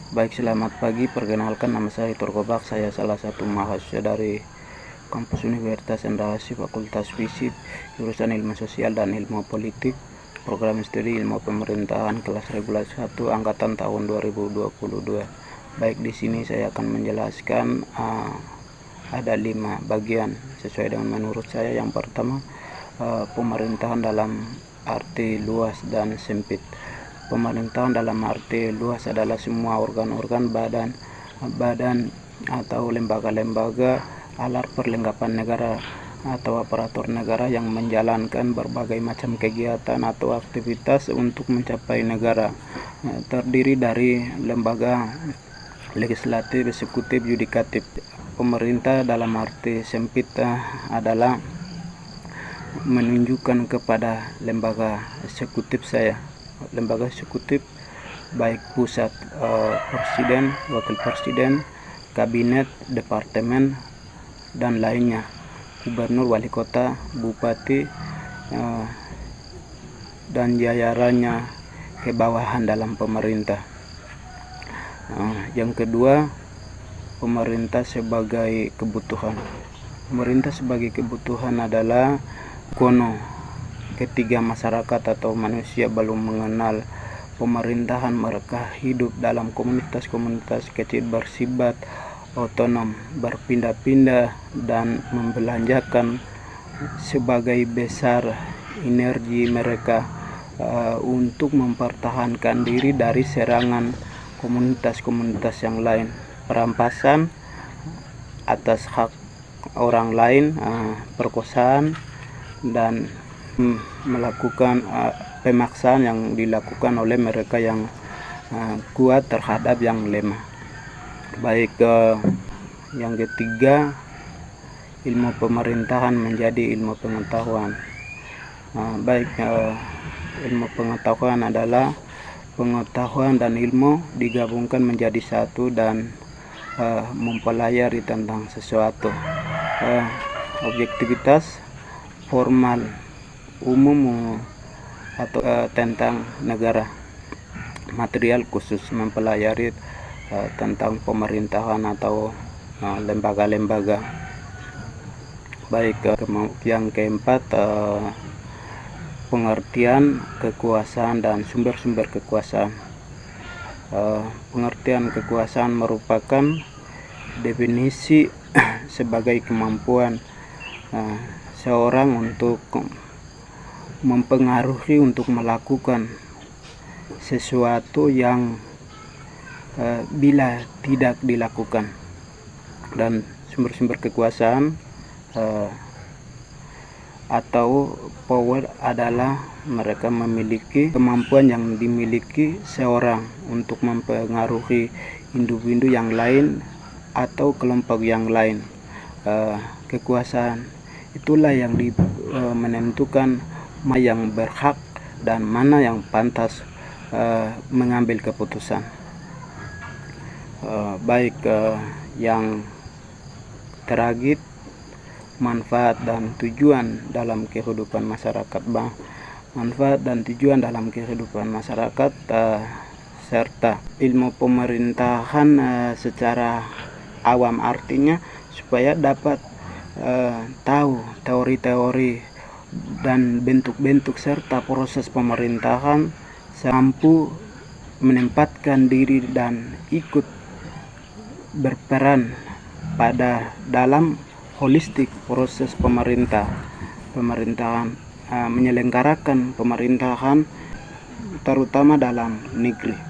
Baik, selamat pagi. Perkenalkan, nama saya Hitor Gobak. Saya salah satu mahasiswa dari kampus Universitas Cendrawasih, Fakultas Fisip, jurusan Ilmu Sosial dan Ilmu Politik, program studi Ilmu Pemerintahan kelas regulasi 1 angkatan tahun 2022. Baik, di sini saya akan menjelaskan ada 5 bagian sesuai dengan menurut saya. Yang pertama, pemerintahan dalam arti luas dan sempit. Pemerintahan dalam arti luas adalah semua organ-organ, badan atau lembaga-lembaga, alat perlengkapan negara atau aparatur negara yang menjalankan berbagai macam kegiatan atau aktivitas untuk mencapai negara. Terdiri dari lembaga legislatif, eksekutif, yudikatif. Pemerintah dalam arti sempit adalah menunjukkan kepada lembaga eksekutif lembaga eksekutif baik pusat, presiden, wakil presiden, kabinet, departemen, dan lainnya, gubernur, wali kota, bupati, dan jajarannya ke bawahan dalam pemerintah. Yang kedua, pemerintah sebagai kebutuhan. Pemerintah sebagai kebutuhan adalah ketika masyarakat atau manusia belum mengenal pemerintahan, mereka hidup dalam komunitas-komunitas kecil bersifat otonom, berpindah-pindah dan membelanjakan sebagai besar energi mereka untuk mempertahankan diri dari serangan komunitas-komunitas yang lain, perampasan atas hak orang lain, perkosaan, dan melakukan pemaksaan yang dilakukan oleh mereka yang kuat terhadap yang lemah. Baik, yang ketiga, ilmu pemerintahan menjadi ilmu pengetahuan. Ilmu pengetahuan adalah pengetahuan dan ilmu digabungkan menjadi satu dan mempelajari tentang sesuatu. Objektivitas formal umum atau tentang negara. Material khusus mempelajari tentang pemerintahan atau lembaga-lembaga. Baik, yang keempat, pengertian kekuasaan dan sumber-sumber kekuasaan. Pengertian kekuasaan merupakan definisi sebagai kemampuan seorang untuk mempengaruhi untuk melakukan sesuatu yang bila tidak dilakukan. Dan sumber-sumber kekuasaan atau power adalah mereka memiliki kemampuan yang dimiliki seorang untuk mempengaruhi individu yang lain atau kelompok yang lain. Kekuasaan itulah yang menentukan mana yang berhak dan mana yang pantas mengambil keputusan. Yang terakhir, manfaat dan tujuan dalam kehidupan masyarakat. Manfaat dan tujuan dalam kehidupan masyarakat serta ilmu pemerintahan secara awam, artinya supaya dapat tahu teori-teori dan bentuk-bentuk serta proses pemerintahan, mampu menempatkan diri dan ikut berperan pada dalam holistik proses pemerintahan, menyelenggarakan pemerintahan terutama dalam negeri.